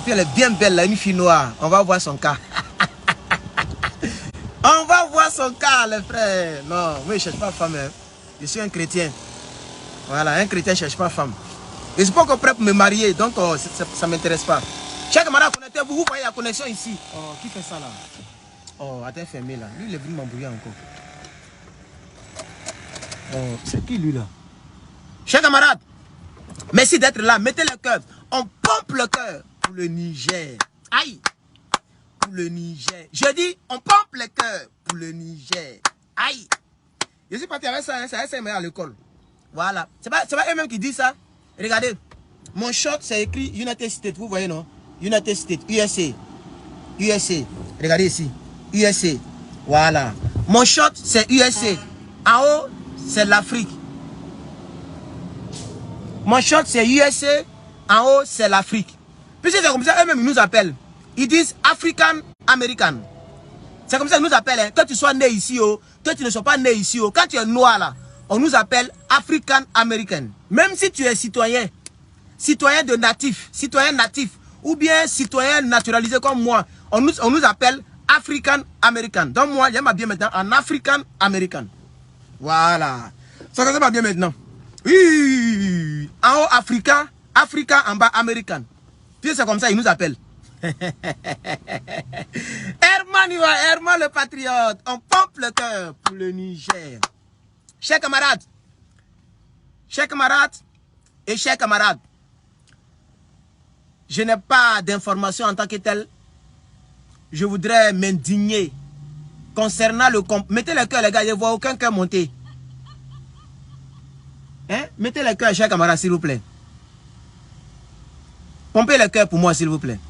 Puis elle est bien belle là, une fille noire. On va voir son cas. On va voir son cas, les frères. Non, moi je ne cherche pas femme. Hein. Je suis un chrétien. Voilà, un chrétien ne cherche pas femme. Je ne suis pas encore prêt pour me marier, donc ça ne m'intéresse pas. Chers camarades, connectez-vous, vous voyez la connexion ici. Oh, qui fait ça là? Oh, attends, fermé là. Lui, il est venu m'embrouiller encore. Oh, c'est qui lui là? Chers camarades, merci d'être là. Mettez le cœur. On pompe le cœur pour le Niger. Aïe! Pour le Niger. Je dis, on pompe le cœur pour le Niger. Aïe! Je suis parti avec ça, hein, ça à l'école. Voilà. C'est pas eux-mêmes qui disent ça. Regardez. Mon short, c'est écrit United States. Vous voyez, non? United States, USA. USA. Regardez ici. USA. Voilà. Mon short, c'est USA. En haut, c'est l'Afrique. Mon short, c'est USA. En haut, c'est l'Afrique. Puis c'est comme ça, eux-mêmes, ils nous appellent. Ils disent African American. C'est comme ça qu'ils nous appellent. Hein. Toi, tu sois né ici, oh. Toi, tu ne sois pas né ici, oh. Quand tu es noir, là, on nous appelle African American. Même si tu es citoyen. Citoyen de natif. Citoyen natif. Ou bien citoyen naturalisé comme moi. On nous appelle African American. Donc moi, j'aime bien maintenant en African American. Voilà. Ça va bien maintenant. Oui. En haut, Africa. Africa en bas, American. Puis c'est comme ça, ils nous appellent. Herman le patriote. On pompe le cœur pour le Niger. Chers camarades et chers camarades, je n'ai pas d'informations en tant que tel. Je voudrais m'indigner concernant le... Mettez le cœur, les gars, je ne vois aucun cœur monter. Hein? Mettez le cœur, chers camarades, s'il vous plaît. Pompez le cœur pour moi, s'il vous plaît.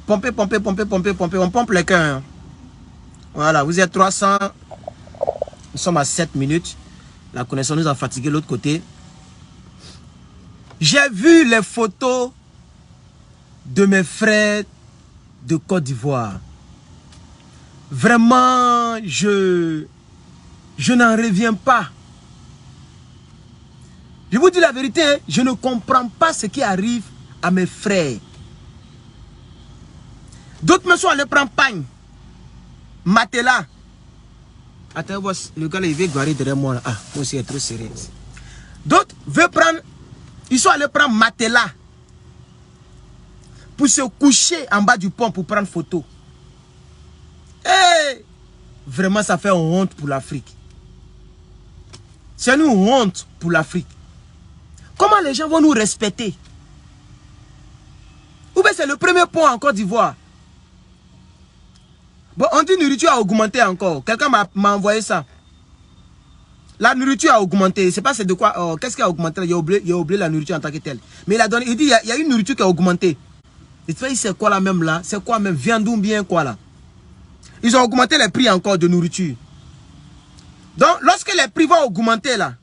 Pompez. On pompe le cœur. Hein. Voilà, vous êtes 300. Nous sommes à 7 minutes. La connexion nous a fatigué de l'autre côté. J'ai vu les photos de mes frères de Côte d'Ivoire. Vraiment, je n'en reviens pas. Je vous dis la vérité, hein, je ne comprends pas ce qui arrive à mes frères. D'autres me sont allés prendre pagne. Matelas. Attends, le gars là, il veut garer derrière moi. Là. Ah, moi aussi, il est trop sérieux. D'autres veulent prendre. Ils sont allés prendre matelas. Pour se coucher en bas du pont pour prendre photo. Hey! Vraiment, ça fait honte pour l'Afrique. C'est une honte pour l'Afrique. Comment les gens vont nous respecter? Ou bien c'est le premier pont en Côte d'Ivoire. Bon, on dit nourriture a augmenté encore. Quelqu'un m'a envoyé ça. La nourriture a augmenté. Je ne sais pas c'est de quoi. Oh, qu'est-ce qui a augmenté? Il a oublié la nourriture en tant que telle. Mais il dit il y a une nourriture qui a augmenté. Et tu sais, c'est quoi la même là? C'est quoi même? Viande ou bien quoi là? Ils ont augmenté les prix encore de nourriture. Donc, lorsque les prix vont augmenter là,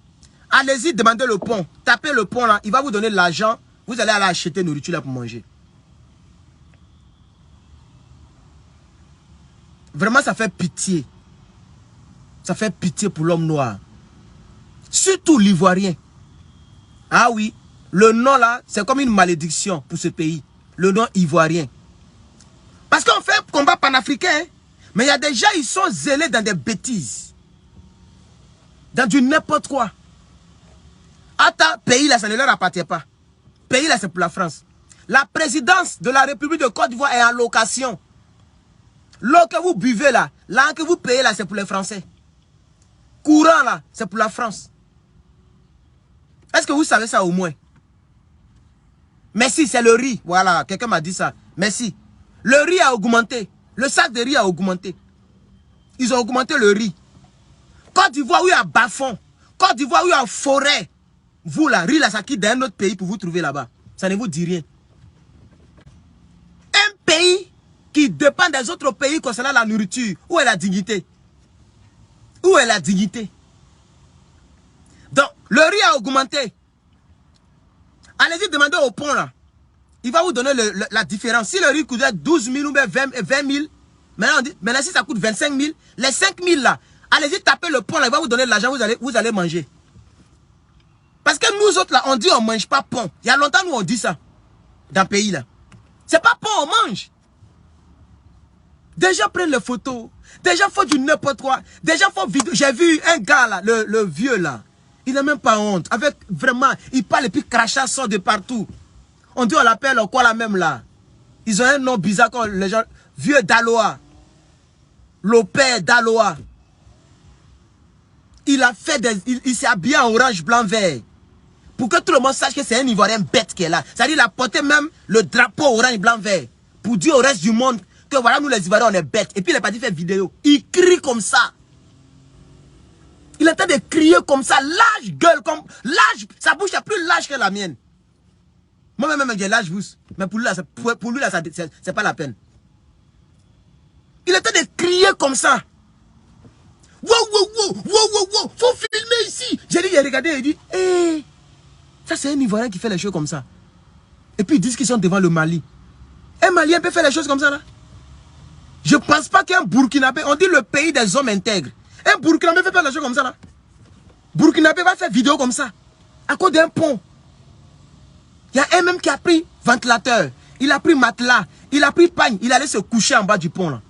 allez-y, demandez le pont. Tapez le pont là, il va vous donner de l'argent. Vous allez aller acheter nourriture là pour manger. Vraiment, ça fait pitié. Ça fait pitié pour l'homme noir. Surtout l'ivoirien. Ah oui, le nom là, c'est comme une malédiction pour ce pays. Le nom ivoirien. Parce qu'on fait combat panafricain, hein, mais il y a des gens, ils sont zélés dans des bêtises. Dans du n'importe quoi. Attends, pays là, ça ne leur appartient pas. Pays là, c'est pour la France. La présidence de la République de Côte d'Ivoire est en location. L'eau que vous buvez là, l'eau que vous payez là, c'est pour les Français. Courant là, c'est pour la France. Est-ce que vous savez ça au moins? Merci, c'est le riz. Voilà, quelqu'un m'a dit ça. Merci. Le riz a augmenté. Le sac de riz a augmenté. Ils ont augmenté le riz. Côte d'Ivoire, où il y a bas-fond. Côte d'Ivoire, où il y a forêt. Vous là, riz là, ça quitte d'un autre pays pour vous trouver là-bas. Ça ne vous dit rien. Un pays qui dépend des autres pays concernant la nourriture. Où est la dignité? Où est la dignité? Donc, le riz a augmenté. Allez-y demander au pont là. Il va vous donner la différence. Si le riz coûtait 12 000 ou 20 000, maintenant si ça coûte 25 000, les 5 000 là, allez-y taper le pont là, il va vous donner de l'argent, vous allez manger. Parce que nous autres là, on dit on ne mange pas pont. Il y a longtemps nous on dit ça. Dans le pays là. C'est pas bon, on mange. Déjà prennent les photos. Déjà faut du n'importe quoi. Déjà faut vidéo. J'ai vu un gars là, le vieux là. Il n'a même pas honte. Avec vraiment, il parle et puis crachat sort de partout. On dit on l'appelle quoi la même là. Ils ont un nom bizarre comme les gens. Vieux Daloa. Lopez Daloa. Il a fait des. Il s'est habillé en orange, blanc, vert. Pour que tout le monde sache que c'est un Ivoirien bête qui est là. C'est-à-dire il a porté même le drapeau orange, blanc, vert. Pour dire au reste du monde que voilà, nous les Ivoiriens, on est bêtes. Et puis il est parti faire vidéo. Il crie comme ça. Il est en train de crier comme ça. Lâche gueule comme. Lâche. Sa bouche est plus lâche que la mienne. Moi-même, j'ai lâche bouche. Mais pour lui, là, c'est pas la peine. Il est en train de crier comme ça. Wow, wow, wow, wow, wow, wow. Faut filmer ici. J'ai dit, il a regardé, il dit, hé. Ça, c'est un Ivoirien qui fait les choses comme ça. Et puis ils disent qu'ils sont devant le Mali. Un Malien peut faire les choses comme ça là? Je ne pense pas qu'un Burkinabé, on dit le pays des hommes intègres. Un Burkinabé fait faire les choses comme ça là. Burkinabé va faire vidéo comme ça. À cause d'un pont. Il y a un même qui a pris ventilateur. Il a pris matelas. Il a pris pagne. Il allait se coucher en bas du pont là.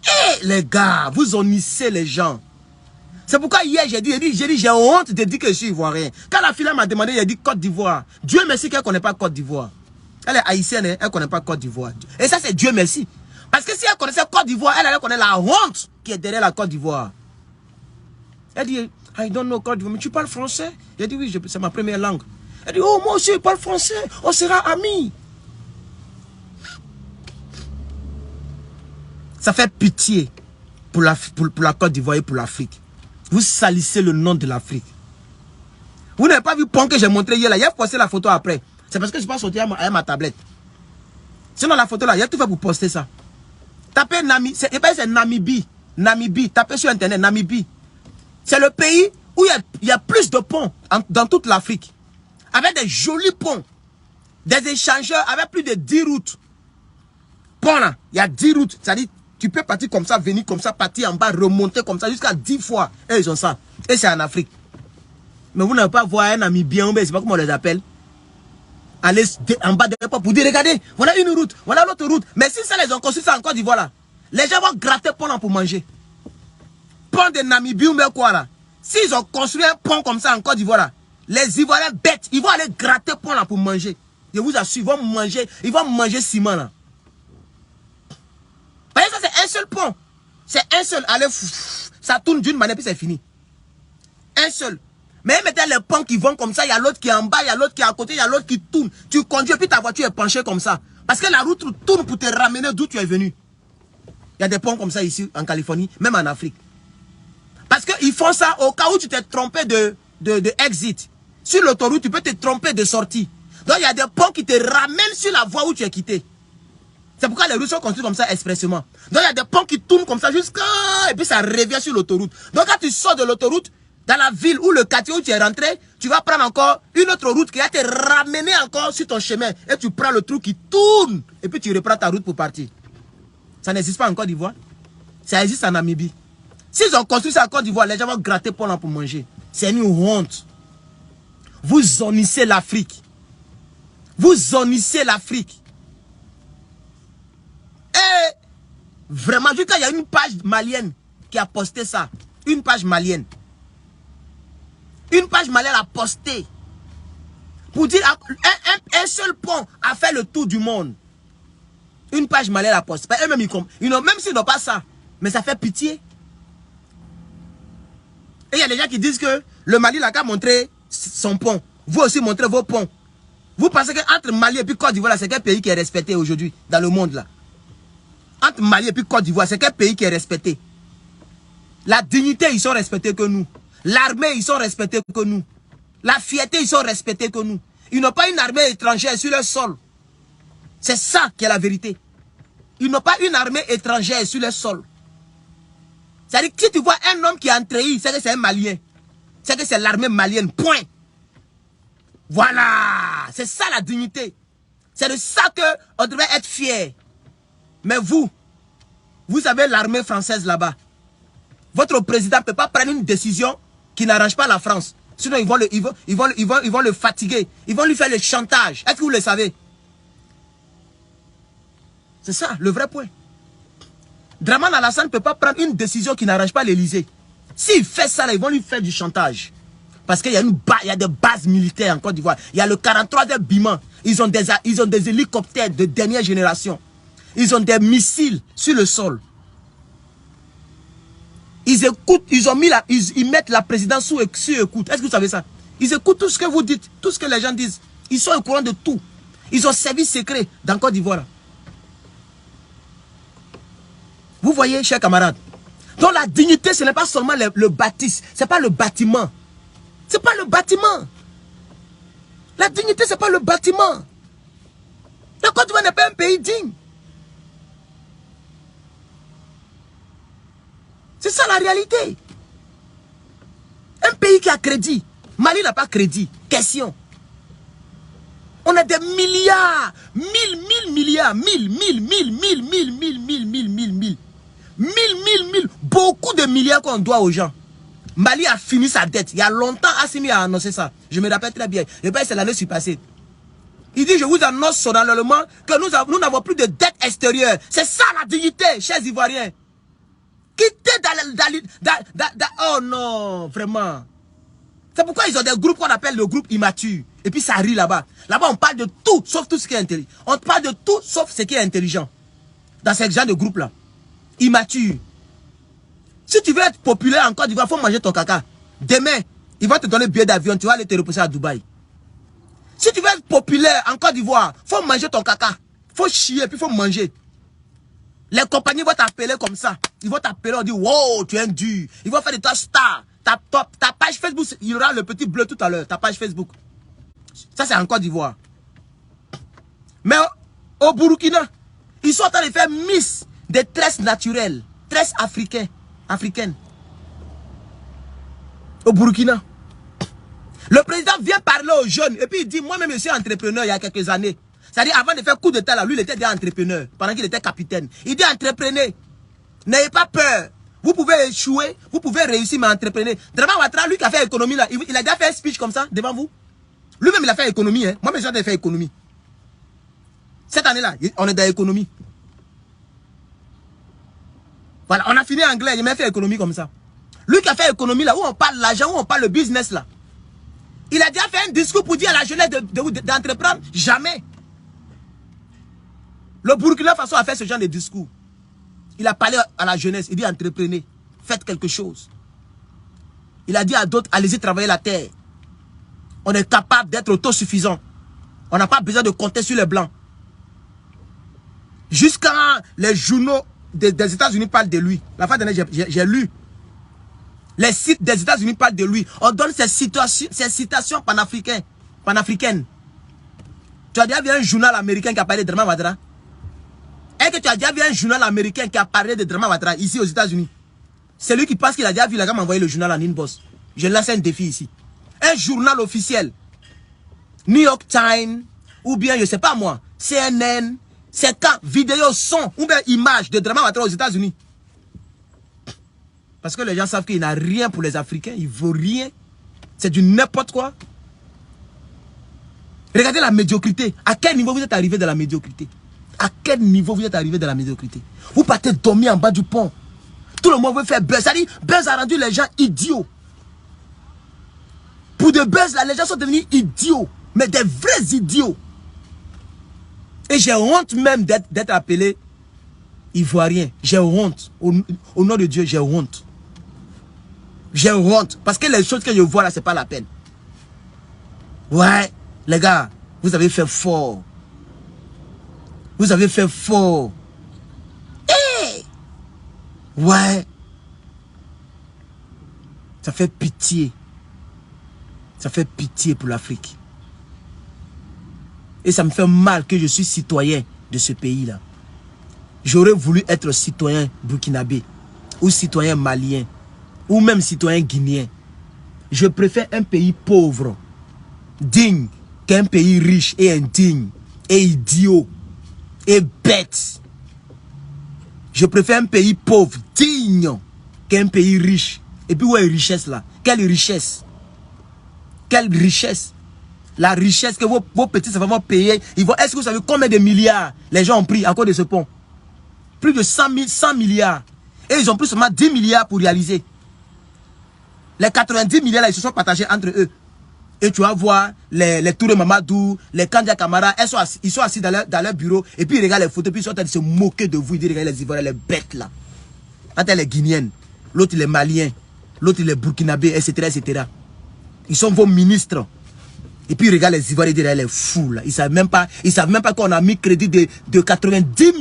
Eh les gars, vous honnissez les gens. C'est pourquoi hier j'ai honte de dire que je suis ivoirien. Quand la fille m'a demandé, il a dit Côte d'Ivoire. Dieu merci qu'elle ne connaît pas Côte d'Ivoire. Elle est haïtienne, elle ne connaît pas Côte d'Ivoire. Et ça c'est Dieu merci. Parce que si elle connaissait Côte d'Ivoire, elle allait connaître la honte qui est derrière la Côte d'Ivoire. Elle dit, I don't know Côte d'Ivoire, mais tu parles français? J'ai dit oui, c'est ma première langue. Elle dit, oh moi aussi je parle français, on sera amis. Ça fait pitié pour la Côte d'Ivoire et pour l'Afrique. Vous salissez le nom de l'Afrique. Vous n'avez pas vu le pont que j'ai montré hier là. Il a posté la photo après. C'est parce que je ne suis pas sorti à ma tablette. Sinon la photo là, il a tout fait pour poster ça. Tapez Namibie. C'est Namibie. Namibie. Tapez sur internet Namibie. C'est le pays où il y a plus de ponts dans toute l'Afrique. Avec des jolis ponts. Des échangeurs avec plus de 10 routes. Pont là, il y a 10 routes. C'est-à-dire, tu peux partir comme ça, venir comme ça, partir en bas, remonter comme ça jusqu'à 10 fois. Et ils ont ça. Et c'est en Afrique. Mais vous n'avez pas voir un Namibien, je ne sais pas comment on les appelle. Aller en bas de l'époque pour dire, regardez, voilà une route, voilà l'autre route. Mais si ça les ont construit ça en Côte d'Ivoire là, les gens vont gratter pont là pour manger. Pont de Namibie ou bien quoi là. S'ils ont construit un pont comme ça en Côte d'Ivoire là, les Ivoiriens bêtes, ils vont aller gratter pont là pour manger. Je vous assure, ils vont manger ciment là. Voyez, ça c'est un seul pont. C'est un seul. Allez, ça tourne d'une manière puis c'est fini. Un seul. Mais mettez les ponts qui vont comme ça, il y a l'autre qui est en bas, il y a l'autre qui est à côté, il y a l'autre qui tourne. Tu conduis puis ta voiture est penchée comme ça. Parce que la route tourne pour te ramener d'où tu es venu. Il y a des ponts comme ça ici en Californie, même en Afrique. Parce qu'ils font ça au cas où tu t'es trompé de exit. Sur l'autoroute, tu peux te tromper de sortie. Donc il y a des ponts qui te ramènent sur la voie où tu es quitté. C'est pourquoi les routes sont construites comme ça expressément. Donc il y a des ponts qui tournent comme ça jusqu'à... Et puis ça revient sur l'autoroute. Donc quand tu sors de l'autoroute, dans la ville ou le quartier où tu es rentré, tu vas prendre encore une autre route qui va te ramener encore sur ton chemin. Et tu prends le trou qui tourne. Et puis tu reprends ta route pour partir. Ça n'existe pas en Côte d'Ivoire. Ça existe en Namibie. S'ils ont construit ça en Côte d'Ivoire, les gens vont gratter pour manger. C'est une honte. Vous zonissez l'Afrique. Vous zonissez l'Afrique. Et vraiment, jusqu'à il y a une page malienne qui a posté ça. Une page malienne. Une page malienne a posté. Pour dire un seul pont a fait le tour du monde. Une page malienne a posté. Eux-mêmes, même s'ils n'ont pas ça. Mais ça fait pitié. Et il y a des gens qui disent que le Mali n'a qu'à montrer son pont. Vous aussi montrez vos ponts. Vous pensez qu'entre Mali et puis Côte d'Ivoire, c'est quel pays qui est respecté aujourd'hui dans le monde là? Entre Mali et puis Côte d'Ivoire, c'est quel pays qui est respecté? La dignité, ils sont respectés que nous. L'armée, ils sont respectés que nous. La fierté, ils sont respectés que nous. Ils n'ont pas une armée étrangère sur leur sol. C'est ça qui est la vérité. Ils n'ont pas une armée étrangère sur leur sol. C'est-à-dire que si tu vois un homme qui est entrahi, c'est que c'est un Malien. C'est que c'est l'armée malienne, point. Voilà, c'est ça la dignité. C'est de ça qu'on devrait être fier. Mais vous avez l'armée française là-bas. Votre président ne peut pas prendre une décision qui n'arrange pas la France. Sinon, ils vont le fatiguer. Ils vont lui faire le chantage. Est-ce que vous le savez? C'est ça, le vrai point. Dramane Alassane ne peut pas prendre une décision qui n'arrange pas l'Élysée. S'il fait ça, là, ils vont lui faire du chantage. Parce qu'il y a des bases militaires en Côte d'Ivoire. Il y a le 43e Biman. Ils ont des hélicoptères de dernière génération. Ils ont des missiles sur le sol. Ils écoutent, ils mettent la présidence sous écoute. Est-ce que vous savez ça? Ils écoutent tout ce que vous dites, tout ce que les gens disent. Ils sont au courant de tout. Ils ont service secret dans Côte d'Ivoire. Vous voyez, chers camarades. Donc la dignité, ce n'est pas seulement le bâtisse. Ce n'est pas le bâtiment. Ce n'est pas le bâtiment. La dignité, ce n'est pas le bâtiment. La Côte d'Ivoire n'est pas un pays digne. C'est ça la réalité. Un pays qui a crédit. Mali n'a pas crédit. Question. On a des milliards. 1000 milliards. 1000. Beaucoup de milliards qu'on doit aux gens. Mali a fini sa dette. Il y a longtemps, Assimi a annoncé ça. Je me rappelle très bien. Et bien, c'est l'année passée. Il dit, je vous annonce solennellement que nous n'avons plus de dette extérieure. C'est ça la dignité, chers Ivoiriens. Quittez oh non, vraiment. C'est pourquoi ils ont des groupes qu'on appelle le groupe immature. Et puis ça rit là-bas. Là-bas, on parle de tout, sauf tout ce qui est intelligent. On parle de tout, sauf ce qui est intelligent. Dans ce genre de groupe-là. Immature. Si tu veux être populaire en Côte d'Ivoire, il faut manger ton caca. Demain, ils vont te donner billet d'avion, tu vas aller te reposer à Dubaï. Si tu veux être populaire en Côte d'Ivoire, il faut manger ton caca. Il faut chier, puis il faut manger. Les compagnies vont t'appeler comme ça. Ils vont t'appeler, on dit, wow, tu es un dur. Ils vont faire de toi star. Ta page Facebook, il y aura le petit bleu tout à l'heure, ta page Facebook. Ça, c'est en Côte d'Ivoire. Mais au Burkina, ils sont en train de faire miss des tresses naturelles, tresses africaines. Au Burkina. Le président vient parler aux jeunes et puis il dit, moi-même, je suis entrepreneur il y a quelques années. C'est-à-dire, avant de faire coup d'état là, lui, il était déjà entrepreneur, pendant qu'il était capitaine. Il dit, entreprenez. N'ayez pas peur. Vous pouvez échouer, vous pouvez réussir, mais entreprenez. Dramane Ouattara, lui qui a fait économie là, il a déjà fait un speech comme ça, devant vous. Lui-même, il a fait économie. Hein. Moi-même, j'ai fait économie. Cette année-là, on est dans l'économie. Voilà, on a fini anglais, il m'a fait économie comme ça. Lui qui a fait économie là, où on parle l'argent, où on parle le business là. Il a déjà fait un discours pour dire à la jeunesse d'entreprendre. Jamais. Le Burkina Faso a fait ce genre de discours. Il a parlé à la jeunesse, il dit entreprenez, faites quelque chose. Il a dit à d'autres, allez-y travailler la terre. On est capable d'être autosuffisant. On n'a pas besoin de compter sur les blancs. Jusqu'à les journaux des États-Unis parlent de lui. La fin d'année, j'ai lu. Les sites des États-Unis parlent de lui. On donne ces citations panafricaines. Tu as déjà vu un journal américain qui a parlé de Dramane Ouattara? Est-ce que tu as déjà vu un journal américain qui a parlé de Dramane Ouattara ici aux États-Unis? C'est lui qui pense qu'il a déjà vu, il a même envoyé le journal en inbox. Je lance un défi ici. Un journal officiel. New York Times, ou bien, je ne sais pas moi, CNN, c'est quand vidéo, son, ou bien image de Dramane Ouattara aux États-Unis. Parce que les gens savent qu'il n'a rien pour les Africains, il ne vaut rien. C'est du n'importe quoi. Regardez la médiocrité. À quel niveau vous êtes arrivé de la médiocrité? À quel niveau vous êtes arrivé de la médiocrité? Vous partez dormir en bas du pont. Tout le monde veut faire buzz. C'est-à-dire, buzz a rendu les gens idiots. Pour de buzz, là, les gens sont devenus idiots. Mais des vrais idiots. Et j'ai honte même d'être appelé Ivoirien. J'ai honte. Au nom de Dieu, j'ai honte. J'ai honte. Parce que les choses que je vois là, c'est pas la peine. Ouais, les gars, vous avez fait fort. Vous avez fait fort. Hey! Ouais. Ça fait pitié. Ça fait pitié pour l'Afrique. Et ça me fait mal que je suis citoyen de ce pays-là. J'aurais voulu être citoyen burkinabé, ou citoyen malien, ou même citoyen guinéen. Je préfère un pays pauvre, digne, qu'un pays riche et indigne, et idiot, et bête. Je préfère un pays pauvre, digne, qu'un pays riche. Et puis où est la richesse là? Quelle richesse? Quelle richesse? La richesse que vos petits enfants vont payer. Est-ce que vous savez combien de milliards les gens ont pris à cause de ce pont? Plus de 100 milliards. Et ils ont pris seulement 10 milliards pour réaliser. Les 90 milliards, là, ils se sont partagés entre eux. Et tu vas voir les Touré Mamadou, les Kandia Kamara, ils sont assis dans leur bureau. Et puis ils regardent les photos. Puis ils sont en train de se moquer de vous. Ils disent, regardez les Ivoiriens, les bêtes là. Attends, les Guinéennes. L'autre, il est malien. L'autre, il est burkinabé, etc., etc. Ils sont vos ministres. Et puis ils regardent les Ivoiriens, ils disent, les fous là. Ils savent même pas qu'on a mis crédit de 90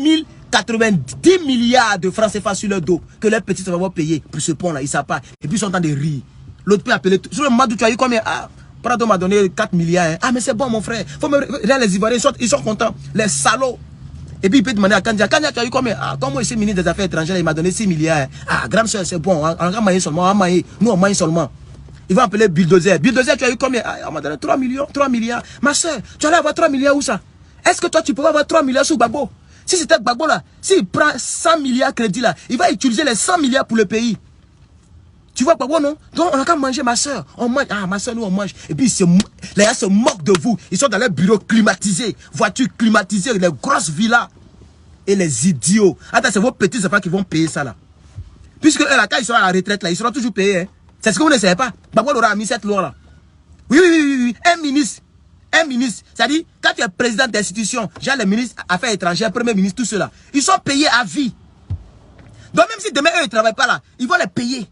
milliards de francs CFA sur leur dos. Que leurs petits vont payer pour ce pont là. Ils ne savent pas. Et puis ils sont en train de rire. L'autre peut appeler. Sur le moment où tu as eu combien? Ah, Prado m'a donné 4 milliards. Hein. Ah, mais c'est bon, mon frère. Faut me... Regarde les Ivoiriens, ils sont contents. Les salauds. Et puis il peut demander à Kandia. Kandia, tu as eu combien? Ah, comme moi, je suis ministre des Affaires étrangères, il m'a donné 6 milliards. Hein. Ah, grande soeur, c'est bon. On va mailler seulement. On va mailler. Nous, on maille seulement. Ils vont appeler Bulldozer. Bulldozer, tu as eu combien? Ah, on m'a donné 3 milliards. Ma soeur, tu allais avoir 3 milliards où ça? Est-ce que toi, tu peux avoir 3 milliards sous Gbagbo? Si c'était Gbagbo là, s'il prend 100 milliards crédit là, il va utiliser les 100 milliards pour le pays. Tu vois Gbagbo, non? Donc on a qu'à manger, ma soeur. On mange. Ah, ma soeur, nous on mange. Et puis les gars se moquent de vous. Ils sont dans leur bureau climatisés, voitures climatisées, les grosses villas. Et les idiots. Attends, c'est vos petits enfants qui vont payer ça là. Puisque eux là, quand ils seront à la retraite là, ils seront toujours payés. Hein. C'est ce que vous ne savez pas. Gbagbo aura mis cette loi là. Oui. Un ministre, c'est-à-dire, quand tu es président d'institution, genre les ministres affaires étrangères, premier ministre, tout cela, ils sont payés à vie. Donc même si demain eux, ils ne travaillent pas là, ils vont les payer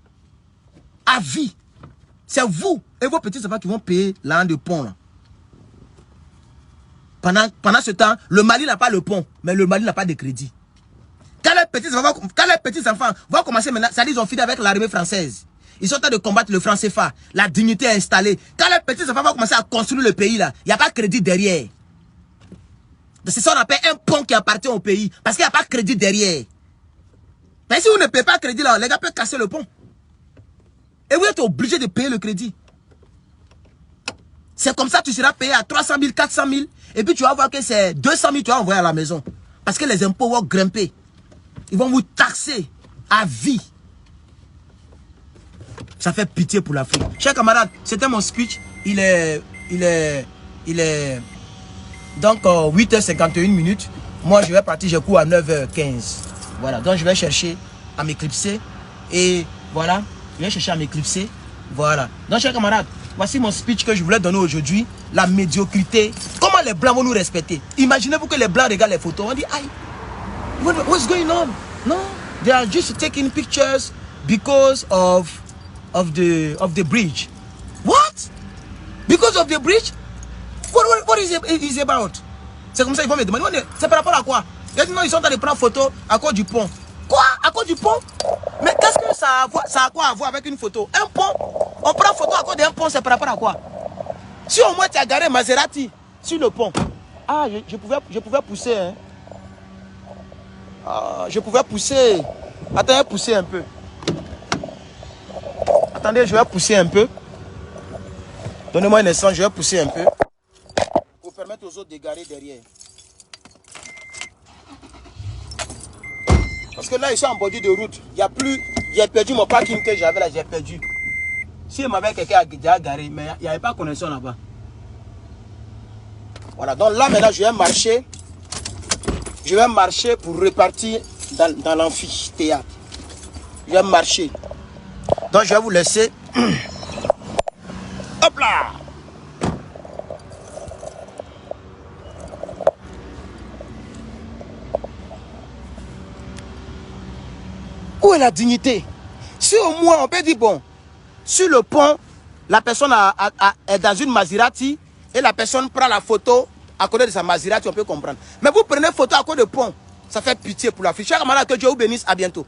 à vie. C'est vous et vos petits enfants qui vont payer l'an de pont là. Pendant ce temps, le Mali n'a pas le pont, mais le Mali n'a pas de crédit. Quand les petits enfants vont commencer maintenant, c'est-à-dire ils ont fini avec l'armée française. Ils sont en train de combattre le franc CFA. La dignité est installée. Quand les petits enfants vont commencer à construire le pays là, il n'y a pas de crédit derrière. C'est ça qu'on appelle un pont qui appartient au pays. Parce qu'il n'y a pas de crédit derrière. Mais si vous ne payez pas de crédit là, les gars peuvent casser le pont. Et vous êtes obligé de payer le crédit. C'est comme ça que tu seras payé à 300 000, 400 000. Et puis tu vas voir que c'est 200 000 tu vas envoyer à la maison. Parce que les impôts vont grimper. Ils vont vous taxer à vie. Ça fait pitié pour l'Afrique. Chers camarades, c'était mon speech. Il est donc 8h51 minutes. Moi, je vais partir, je cours à 9h15. Voilà, donc je vais chercher à m'éclipser. Et voilà, je vais chercher à m'éclipser. Voilà. Donc, chers camarades, voici mon speech que je voulais donner aujourd'hui. La médiocrité. Comment les Blancs vont nous respecter? Imaginez-vous que les Blancs regardent les photos. On dit, aïe, what's going on? No, they are just taking pictures because of the bridge. What? Because of the bridge? What is it about? C'est comme ça ils vont me demander. C'est par rapport à quoi? Ils sont en train de prendre photo à cause du pont. Quoi? À cause du pont? Mais qu'est-ce que ça a quoi à voir avec une photo? Un pont? On prend photo à cause d'un pont, c'est par rapport à quoi? Si au moins tu as garé Maserati sur le pont. Ah, je pouvais pousser. Hein. Ah, je pouvais pousser. Attends, pousser un peu. Attendez, je vais pousser un peu. Donnez-moi un instant, je vais pousser un peu. Pour permettre aux autres de garer derrière. Parce que là, ils sont en bordure de route. Il n'y a plus. J'ai perdu mon parking que j'avais là, j'ai perdu. Si il m'avait quelqu'un déjà garé, mais il n'y avait pas de connexion là-bas. Voilà, donc là maintenant, je vais marcher. Je vais marcher pour repartir dans l'amphithéâtre. Je vais marcher. Donc je vais vous laisser. Hop là! Où est la dignité? Si au moins on peut dire, bon, sur le pont, la personne est dans une Maserati et la personne prend la photo à côté de sa Maserati, on peut comprendre. Mais vous prenez photo à côté du pont, ça fait pitié pour l'Afrique. Chers camarades, que Dieu vous bénisse, à bientôt.